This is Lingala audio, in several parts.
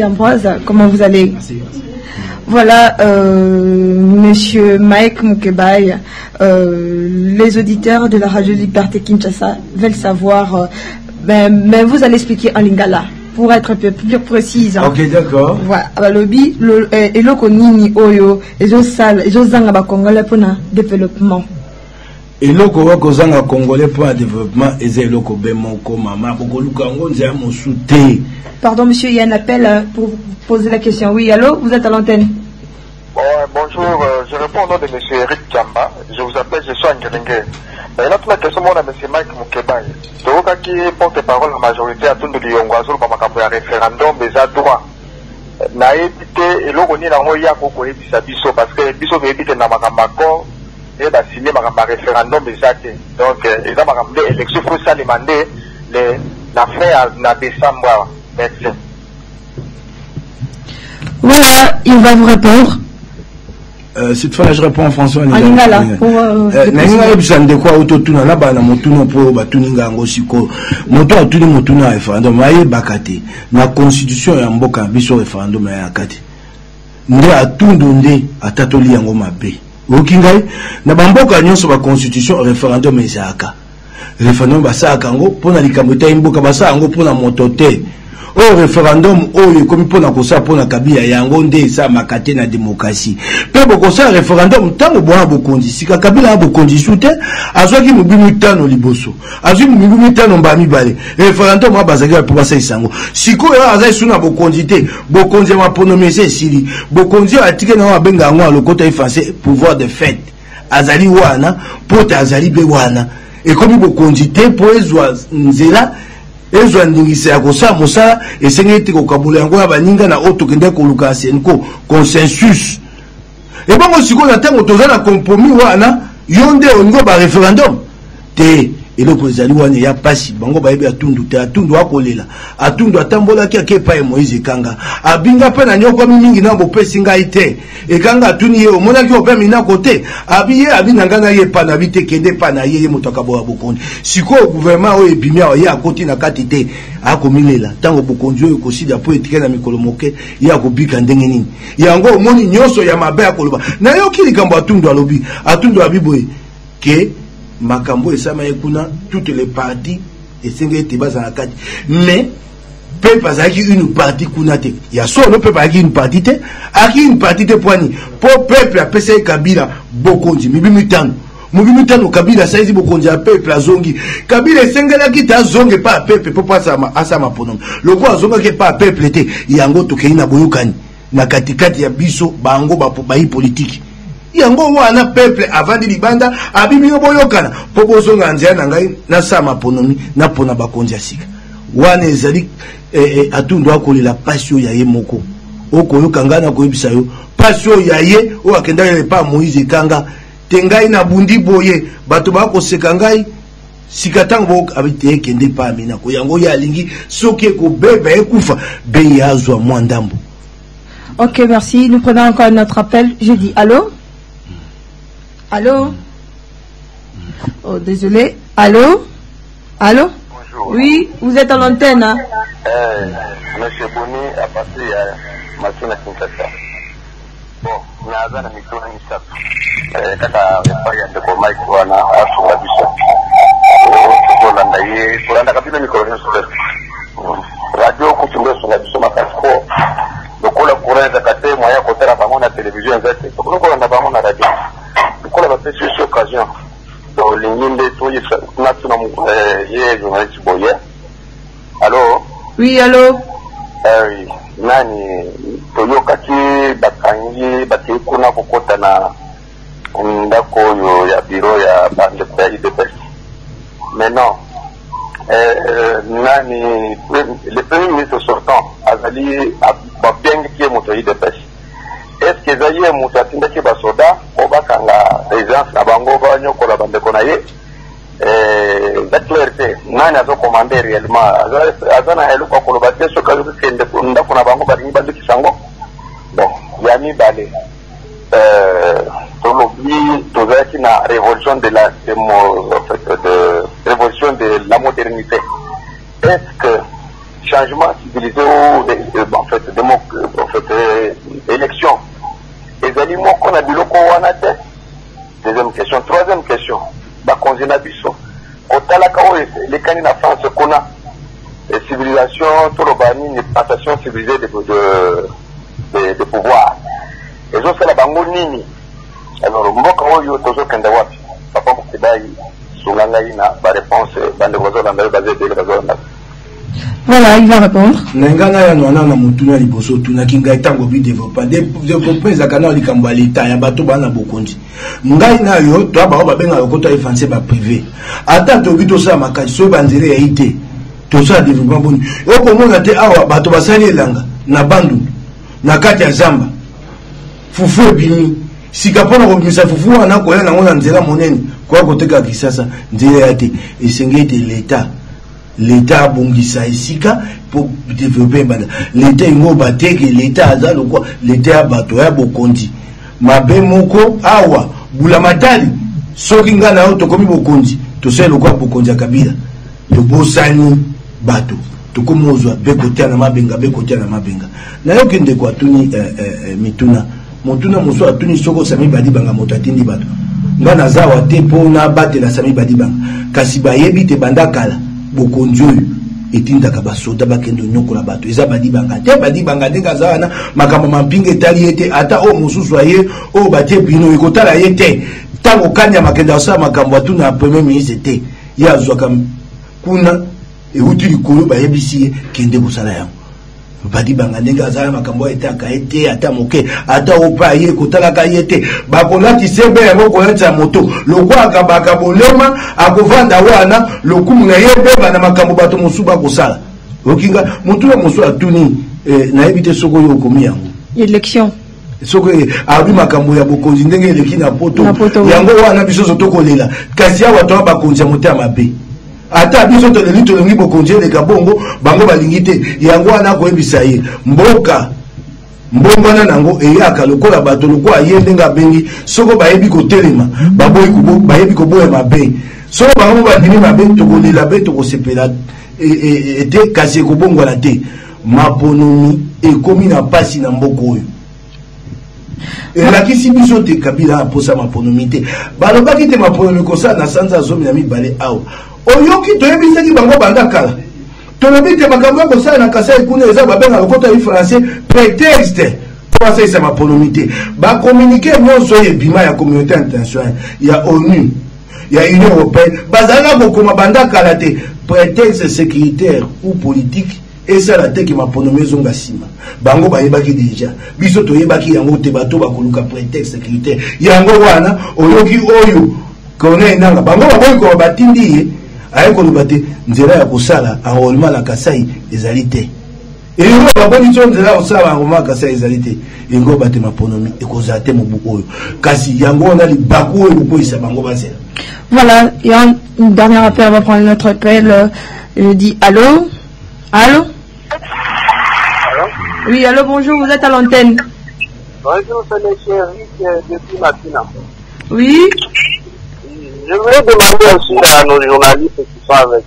Ambroise, comment vous allez? Merci. Voilà, Monsieur Mike Mukebai, les auditeurs de la radio Liberté Kinshasa veulent savoir, mais vous allez expliquer en lingala pour être un peu plus précise. Ok, d'accord. Voilà, lobby, et le konini oyo, et je sal, et je zanga ba congolais pour le développement. Et le Kozanga congolais pour le développement, et c'est le Kobemoko Mama, pour que nous soutien. Pardon, monsieur, il y a un appel pour poser la question. Oui, allô, vous êtes à l'antenne. Bonjour, je réponds au nom de M. Eric Kamba. Je vous appelle, je suis Angelingue. Notre question, moi, M. Mike Mukebai. Donc, qui porte-parole la majorité à tout le Lyongoazou, par ma référendum, des droits. Na évité, et l'on est dans le Yako, parce que Bisso veut éviter dans ma accord, et va signer ma référendum des actes. Donc, ils ont ramené l'élection, il faut ça demander, la fin en décembre. Merci. Voilà, il va vous répondre. Cette fois, je réponds en français. En lingala. De quoi autotuna na bana motuna po batuninga ngosiko moto atuni motuna référendum aye bakate na constitution ya mboka biso référendum ya kati nde atundu nde atatoli yango mabe okingai na bamboka nyonso ba constitution référendum ezaka référendum basaka ngo pona likambo ta mboka basaka ngo pona motote au référendum oyo comme pona kosa pona kabila yango nde sa makate na démocratie pe boko sa référendum tango bona bokondi sika kabila bokondi soute azwaki mubimu tano liboso azwi mubimu tano mbami bale référendum abazaki po basa isango siko ya azai suna bokondi te bokondi ma pronomese sili bokondi atike na benga ngo alokota français pouvoir de fait azali wana pota azali be wana et comme bokondi te po ezwa nzela ezwa ndingisa ya kosa mosala esengeti kokabula yango ya baninga na oto kende koluka senko consensus et bongo siko na tango toza na compromis wana yonde ongo ba référendum te eloko ezali wana ya pasi bango bayebi atundu te atundu akolela atundu atambola ki akepa Moïse Kanga abinga pe na nyoko mingi na bopesi ngai te ekanga atuni ye omona ki ope mina kote abiye abinanga na ye pa na bite kende pa na ye mutaka bo bokondi siko gouvernement o ebimia o ye akoti na kati te akomilela tango bokondi o kosida po etike na mikolo moke ye akobika ndenge nini yango omoni nyonso ya mabe akoloba na yo kilikambo atundu alobi atundu abiboye ke makambo esama ekuna toutes les parties esenge etibaza na kati mais peuple azaki une partie kuna te ya solo peuple azaki une partie te aki une partie te poani po peuple apesa kabila bokonzi mibimi tano kabila saizi bokonzi ya peuple azongi kabila esengelaki ta zonge pa peuple po pasa asama ponom loko azongaki pa peuple te yango tokei na boyokani na katikati ya biso bango bayi politique yango wana peuple avandi libanda abimi boyokana po bozonga nzia na ngai na sama ponomi na pona bakonzi asika wana ezali atundu akolela pasio ya ye moko okoyoka ngana koyebisa yo pasio ya ye o akenda le pa Moïse Kanga tengai na bundi boye bato bakoseka ngai sikatango abite kende pa mina ko yango ya lingi soki ko beba ekufa be yazwa mwandambo. Ok, merci. Nous prenons encore notre appel. Je dis allô. Allô? Oh, désolé. Allô? Allô? Bonjour. Oui, vous êtes à l'antenne. Hein? Monsieur Boni a passé à Machina Kinshasa. Bon, naza na mikro ni safi. Kaka faya ndeko Mike wana afu kabisa. Kolanda ye, kolanda kabisa mikro ni safi. Radio kutunga sona biso makasko. Lokola kurenza kate moya kotera pamoja na television zote. Kolanda pamoja na radio. Kola ba pesi cette occasion do linginde to natuna ye journaliste boye. Allô? Oui, allô? Oui, nani toyoka ki bakangi batikuna kokota na ndako yo ya bureau ya bande ya IDPS. Mais non, nani le premier ministre sortant azali babengi ki moto IDPS. Est-ce que Zaye Moutatinda qui va soda, ou bakanga les gens na bango banyo kola bande konaye, la clarté, nani azo commandé réellement, azana elu kwa kolobate so kazo kende nda kuna bango bari bande kisango. Bon, yami balé. Tolobi tozaki na révolution de la révolution de la modernité. Est-ce que changement civilisé ou en fait na biloko wana te. Deuxième question. Troisième question. Bakonzi na biso. Otalaka oyo lekani na France kuna civilisation tolobani ni passation civilisée de pouvoir. Et zo sala bango nini? Alors mboka oyo tozokenda wapi? Papa Mokibai sunganga ina ba réponse bande gozo na mbele basé de bazo na. Voilà, il va répondre. Nengana ya nwana na mutuna liboso tuna kinga itango bi développer développer za kana likambo l'État ya bato bana bokonzi. Ngai na yo to ba ba benga lokota ifance ba privé. Ata to bito sa makati so banzire ya ité. To sa développement boni. Yo ko mona te awa bato basali elanga na bandu na kati ya zamba. Fufu bini sika pona ko misa fufu wana ko yana ngona nzela monene kwa koteka kisasa nzela ya te esengete l'État. L'État a bongisa esika pour développer l'État ingo bateke l'État aza lokwa l'État bato ya bokonzi mabe moko awa bula matali soki nga na to komi bokonzi to se lokwa bokonzi ya kabila to bosani bato to komozwa bekotia na mabenga na yo kende kwa tuni mituna motuna moso atuni soko sami badi banga moto atindi bato nga na zawa te po na batela sami badi banga kasi bayebi te banda kala bokonzi oyo etindaka basoda bakendo nyokola bato eza badibanga te kazana makambo mampinga etali ete ata o mosusu aye o batie bino ekotala ye te tango kanya makenda osala makambo atuna premier ministre te ye azwaka kuna euti likolo bayebisi ye kende kosala yango badibanga ndenge azala makambo etaka ete ata moke ata opa ye kotalaka ye te bakolati sebe yango koyatisa moto lokwaka bakabolema akovanda wana lokumu na ye beba na makambo bato mosu bakosala okinga motu na mosu atuni nayebi te soko yo okomi yango élection soko abi makambo ya bokonzi ndenge eleki na poto yango wana biso zo tokolela kasi awa to bakonzi ya moto ya mabe ata biso to leli to lengi bokonzi eleka bongo bango balingi te yango wana koyebisa ye mboka mbombana nango eyaka lokola bato lokola ye ndenge abengi soko bayebi kotelema bayebi koboya mabe soko bango bandimi mabe tokolela be tokosepela ete kasi ekobongwana te maponomi ekomi na pasi na mboka oyo elakisi biso te kabila aposa maponomi te balobaki te maponomi kosala na sanza zomi na mibale awa oyoki toyebisaki bango banda kala tolobi te makambo ya kosala na Kasai kuna eza babenga lokota ya français prétexte po asalisa maponomi te bakomunike nyonso oyo ebima ya communauté internationale ya ONU ya Union européenne bazalaka kokoma banda kala te prétexte sécuritaire ou politique esala te ke maponomi ezonga nsima bango bayebaki deja biso toyebaki yango te bato bakoluka prétexte sécuritaire yango wana oyoki oyo kone nanga bango baboyi ko batindi ye ayekoloba te nzela ya kosala enrôlement na Kasai ezali te elongo baboni so nzela ya kosala enrôlement na Kasai ezali te engo bate maponomi ekozala te mobu oyo kasi yango wana libaku oyo kokoyisa bango bazela. Voilà, il y a une dernière appel, on va prendre notre appel. Je dis allô. Allô. Oui, allô, bonjour, vous êtes à l'antenne. Bonjour, c'est le chéri depuis Matina. Oui. Je voulais demander aussi à nos journalistes qui sont avec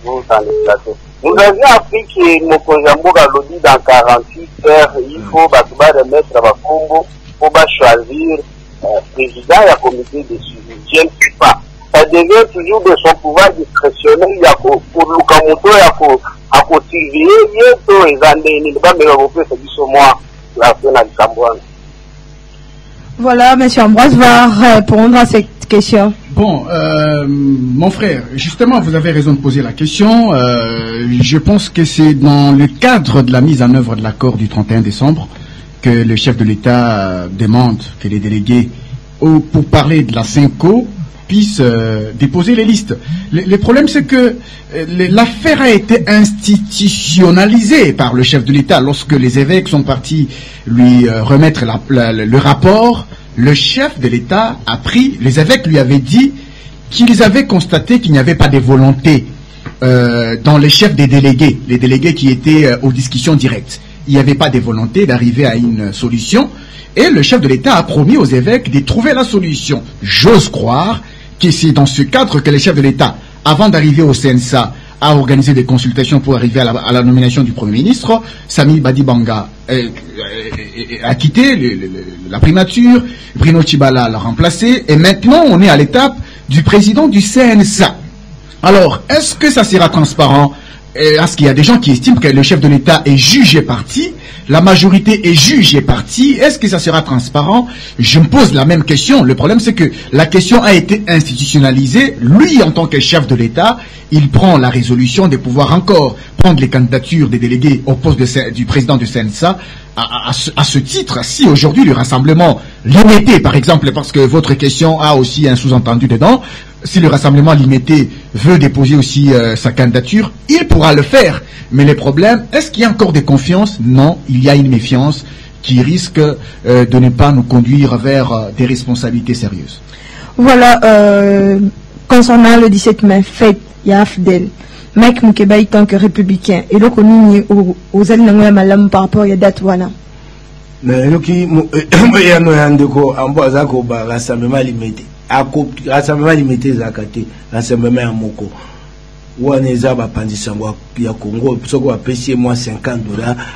vous dans les plateaux. Vous avez appris que Mokonjambo Galodi dans 48 heures, il faut remettre à Bakongo pour choisir président et comité de suivi. Je ne sais pas. Ça devient toujours de son pouvoir discrétionnaire. Il y a pour Lukamoto, il y a pour accotiver, il y a pour les années, il n'y a pas de l'Europe, c'est du mois, la fin à Cambouane. Voilà, M. Ambroise va répondre à cette question. Bon, mon frère, justement, vous avez raison de poser la question. Je pense que c'est dans le cadre de la mise en œuvre de l'accord du 31 décembre que le chef de l'État demande que les délégués, pour parler de la Cinco, puissent déposer les listes. Le problème, c'est que l'affaire a été institutionnalisée par le chef de l'État. Lorsque les évêques sont partis lui remettre le rapport, le chef de l'État a pris, les évêques lui avaient dit qu'ils avaient constaté qu'il n'y avait pas de volonté dans les chefs des délégués, les délégués qui étaient aux discussions directes. Il n'y avait pas de volonté d'arriver à une solution et le chef de l'État a promis aux évêques de trouver la solution. J'ose croire que c'est dans ce cadre que les chefs de l'État, avant d'arriver au CNSA, a organisé des consultations pour arriver à la nomination du Premier ministre. Sami Badibanga a quitté la primature, Bruno Tshibala l'a remplacé, et maintenant on est à l'étape du président du CNSA. Alors, est-ce que ça sera transparent? Est-ce qu'il y a des gens qui estiment que le chef de l'État est jugé parti, la majorité est jugée parti? Est-ce que ça sera transparent? Je me pose la même question. Le problème, c'est que la question a été institutionnalisée. Lui, en tant que chef de l'État, il prend la résolution de pouvoir encore prendre les candidatures des délégués au poste du président du CNSA. À ce titre, si aujourd'hui le rassemblement limité, par exemple, parce que votre question a aussi un sous-entendu dedans, si le rassemblement limité veut déposer aussi sa candidature, il pourra le faire. Mais les problèmes, est-ce qu'il y a encore des confiances? Non, il y a une méfiance qui risque de ne pas nous conduire vers des responsabilités sérieuses. Voilà, concernant le 17 mai, fête, il y a Fidel. Mike Mukeba en tant que républicain, et donc on est aux alliés malam par rapport à la date wana. Mais le qui y a no en bois à rassemblement limité. Rassemblement limité zakate, rassemblement à Moko. Ouaneza Bapandisango ya Congo, soko apesi moi $50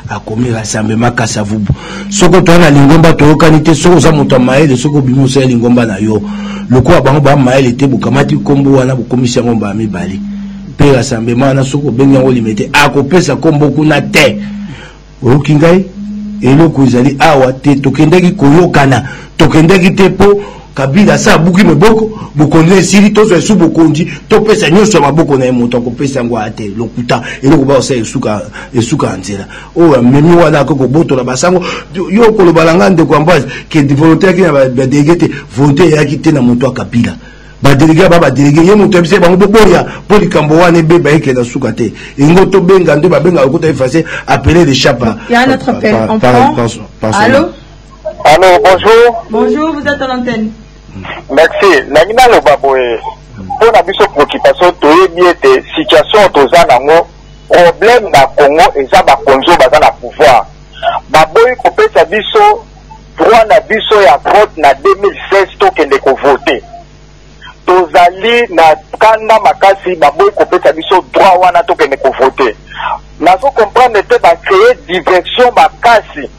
à commis rassemblement Kasavubu. Soko toana lingomba to kanité soko za moto maele soko bimosa lingomba na yo. Le quoi ba maele était bukamati kombo wana bukomisi ngomba mibali. Pe rassemblement na soko benga ngo limité akopesa kombo kuna te. Okingai eloko izali awa te tokendaki koyokana tokendaki te po Kabila sa buki meboko bukonde siri tozo esu bokonji topesa nyonso maboko na moto akopesa ngo ate lokuta eloko ba osa esuka nzela o memi wana ko boto la basango yo ko lobalanga nde ko ambaze ke volontaire ki na ba délégué volontaire ya ki te na moto akabila ba délégué ba délégué ye moto bise bango boya po likambo wana beba eke na suka te ingo to benga nde ba benga ko ta effacer appeler les chapa. Il y a un autre appel en prend. Allô? Allô, bonjour. Bonjour, vous êtes à l'antenne. Merci. Nangina lo baboye. Pour la biso préoccupation toye biete situation toza nango problème na Congo eza ba konzo baza na pouvoir. Baboye ko pesa biso droit na biso ya vote na 2016 to kende ko voter. Tozali na kanda makasi baboye ko pesa biso droit wana to kende ko voter. Nazo comprendre te ba créer diversion makasi.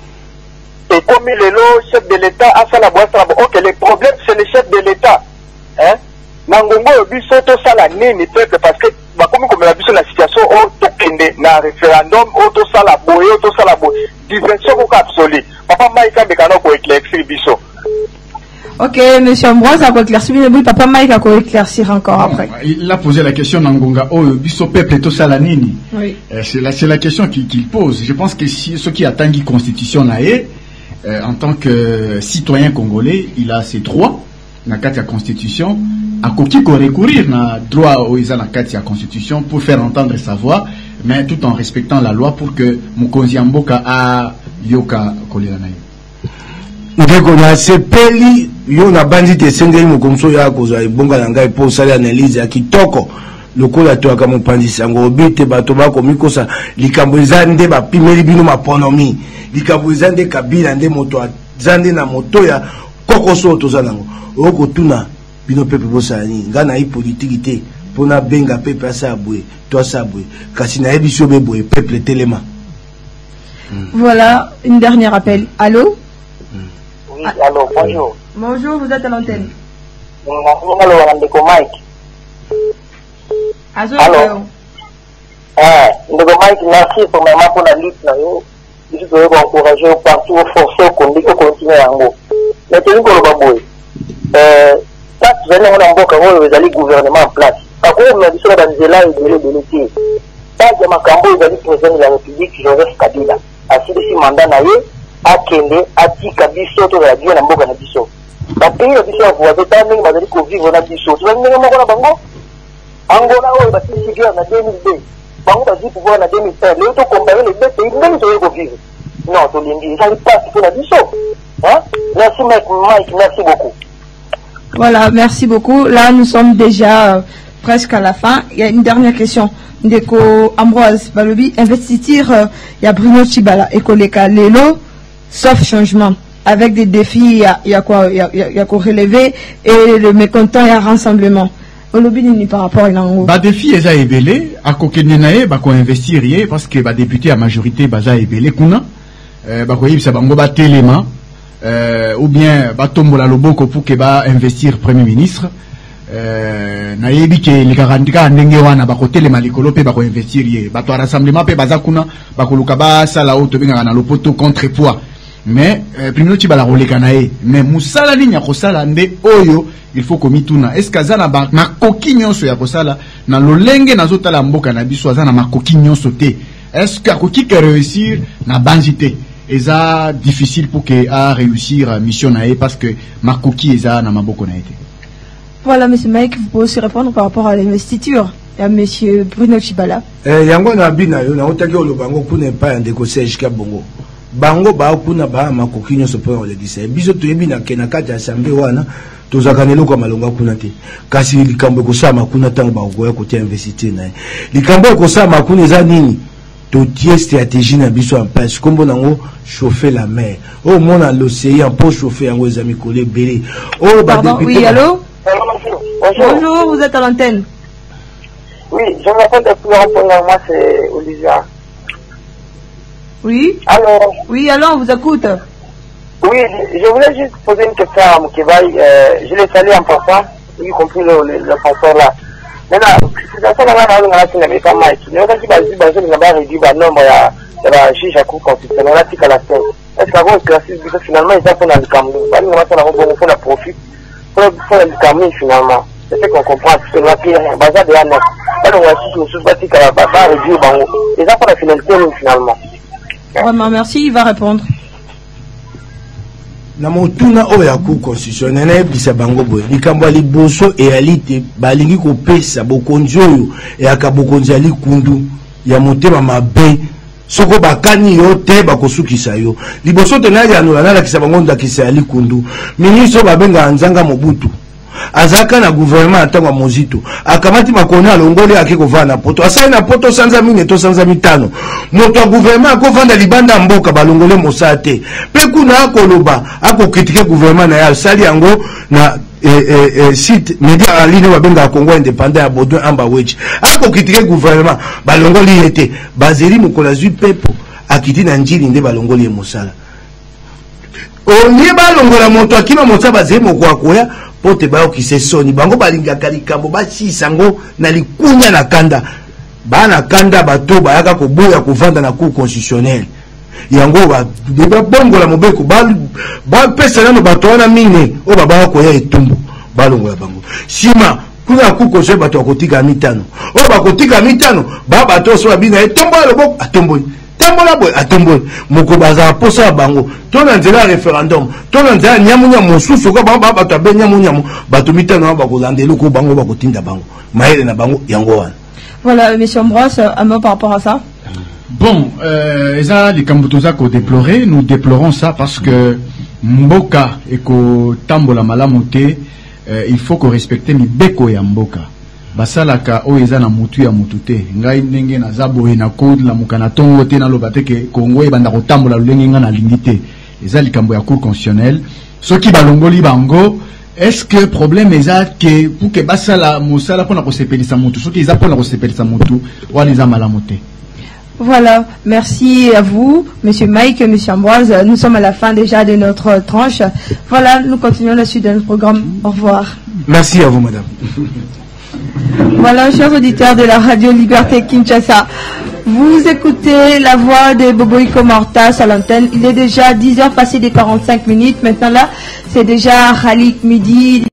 Et comme le chef de l'État a fait la boîte, ok, le problème c'est le chef de l'État. Hein? Nangongo biso to sala nini peuple parce que comme la biso la situation au tokende na référendum au to sala boye au to sala boye diversion ko absolue. Papa Maïka bekano ko éclaircir biso. Ok, monsieur Ambroise a éclaircir, mais papa Mike a éclaircir encore après. Il a posé la question Nangonga, oh, biso peuple to sala nini. Oui. C'est la question qu'il pose. Je pense que si ceux qui attendent la constitution là en tant que citoyen congolais, il a ses droits dans la constitution. À qui recourir na droit au isa na la constitution pour faire entendre sa voix, mais tout en respectant la loi pour que Mukonzi Mboka a yoka kolela na yo. Ndeko na sepeli yo na bandi te sengeli mokomso ya kozwa ebonga na ngai po sala analyse ya kitoko. Lokola to aka mopandisa ngo obite bato bako mikosa likambo ezande ba pimeli bino maponomi. Likambo ezande kabila nde moto azande na moto ya kokoso toza nango oko tuna bino pepe bosani ngana hi politique te pona benga pepe asabwe to asabwe kasi na ebiso beboye peuple telema. Voilà une dernière appel. Allô? Oui, allô, bonjour. Bonjour, vous êtes à l'antenne. Allô. Ndeko Mike, merci pour la lutte là. Je veux encourager partout, forcer au continuer à en haut. Mais c'est une collaboration. Ça, vous allez en Mboka, vous allez gouvernement en place. Par contre, on a dit ça dans Zela et de l'unité. Ça, c'est ma cambo, vous allez président de la République, Joseph Kabila. A si de mandat naïe, à Kende, à Tika Bisso, tout la vie en Mboka na Bisso. La pays de Bisso, vous avez tant de mal à vivre na Bisso. Tu vas venir en Bango? Angola, oui, bah, c'est figure en 2002. Bango va dire pouvoir en 2005. Les autres comparer les deux pays, même si vous vivre. Non, Tolingi, ça n'est pas ce qu'on a dit ça. Hein? Merci Mike, merci beaucoup. Voilà, merci beaucoup. Là, nous sommes déjà presque à la fin. Il y a une dernière question. Ndeko Ambroise Balobi, investiture, il y a Bruno Tshibala et Koleka Lelo, sauf changement. Avec des défis, il y a quoi relever et le mécontent, il y a rassemblement. Olobini par rapport à l'ango. Bah défi eza ebele à kokenyenae ba ko investir parce que ba député à majorité baza ebele kuna ba ko yibisa bango ba telema ou bien ba tombola loboko pour que ba investir premier ministre na yebi ke likakandika ndenge wana ba ko telema likolo pe ba ko investir ba to rassemblement pe baza kuna ba ko luka ba sala auto binga na lopoto contrepoids mais primero ti bala roleka na ye mais musala ni nya ko sala nde oyo il faut que mituna est-ce que azana ba makoki nyonso ya kosala na lolenge nazotala mboka na biso azana makoki nyonso te est-ce que akoki ke réussir na banjité eza difficile pour que a réussir mission na ye parce que makoki eza na maboko na été. Voilà monsieur Mike, vous pouvez aussi répondre par rapport à l'investiture ya monsieur Bruno Tshibala. Yango na bina yo na otaki olobango kuna pa ndeko Serge Kabongo bango ba kuna ba makoki nyonso po on le dit ça biso to yebi na kena kati assemblée wana tozaka neloko ya malonga kuna te kasi likambo ekosala kuna ntango bakokoya kotia investite na ye likambo ekosala kuna eza nini totie stratégie na biso en place kombo nango chauffer la mer au mona l'océan pour chauffer yango eza mikolo ebele oh pardon oui allô Bonjour. Bonjour, vous êtes à l'antenne. Oui, je m'appelle de Florent, moi c'est Olivia. Oui. Alors, oui, alors on vous écoute. Oui, je voulais juste poser une question à Moukébaï. Je l'ai salué en passant, y compris le passeur là. Maintenant, c'est ça que nous avons fait pas mal. Nous avons dit que nous avons réduit le nombre de juges à cour constitutionnelle. On a dit qu'à la fin, est-ce qu'on va éclaircir parce que finalement, ils ont fait le Cameroun. Nous avons fait la profit pour le Cameroun finalement. C'est ce qu'on comprend. C'est la pire. Bazar de la note. Alors, on va chercher une chose bâtie qu'à la réduire. Ils ont fait la finalité finalement. Vraiment, merci. Il va répondre. na motuna oyo ya cour constitutionnelle nayebisa bango boye likambo ya liboso eyali te balingi kopesa bokonzi oyo eyaka bokonzi ya likundu ya motema mabe soko bakani yo te bakosukisa yo liboso te nayanola nalakisa bango ndakisa ya likundu ministre babenga Nzanga Mobutu azaka na gouvernement atangwa mozito akamati makoni alongoli ake kovana na poto asai na poto sanza mine to sanza mitano moto a gouvernement akovanda libanda mboka balongole mosate pe kuna akoloba akokritike gouvernement na ya sali yango na site media en ligne babenga Congo indépendant ya Baudouin Amba Wechi akokritike gouvernement balongoli yete bazeli mokola zui pepo akiti na njili nde balongoli mosala oni balongola moto akima mosala bazeli moko koya pote bayo kise soni bango balingaka likambo basisango na likunya na kanda bana kanda bato bayaka koboya kovanda na cour constitutionnelle yango ba bongola mobeko ba pesa nano bato wana mine o baba ko ya etumbu balongola bango sima kuna cour constitutionnelle bato akotika mitano o bakotika mitano ba bato so babina etombo loboko atombo tambola boy atombo moko baza posa bango tona nzela référendum tona nzela nyamunya mosusu ko ba bato be nyamunya bato mitano ba ko landelo ko bango ba ko tinda bango maele na bango yango wana. Voilà, monsieur Ambroise, un mot par rapport à ça. Bon, ça, les Kambutoza qu'on déplorait, nous déplorons ça parce que Mboka et ko tambola malamote, il faut qu'on respecte ni beko ya Mboka. Basalaka o eza na mutu ya mutute. Ngai ndenge na zabo na code la mukana tongo te na lobate ke Congo e banda ko tambola lenge nga na lingité. Eza likambo ya cour constitutionnelle. Ceux qui balongoli bango, est-ce que problème est que pour que basala musala pour na ko sepelisa mutu, ceux qui za pour na ko sepelisa mutu, wa les malamote. Voilà, merci à vous, monsieur Mike et monsieur Ambroise. Nous sommes à la fin déjà de notre tranche. Voilà, nous continuons la suite de notre programme. Au revoir. Merci à vous, madame. Voilà, chers auditeurs de la radio Liberté Kinshasa. Vous écoutez la voix de Boboïko Mortas à l'antenne. Il est déjà 10h passé des 45 minutes. Maintenant là, c'est déjà Khalik Midi.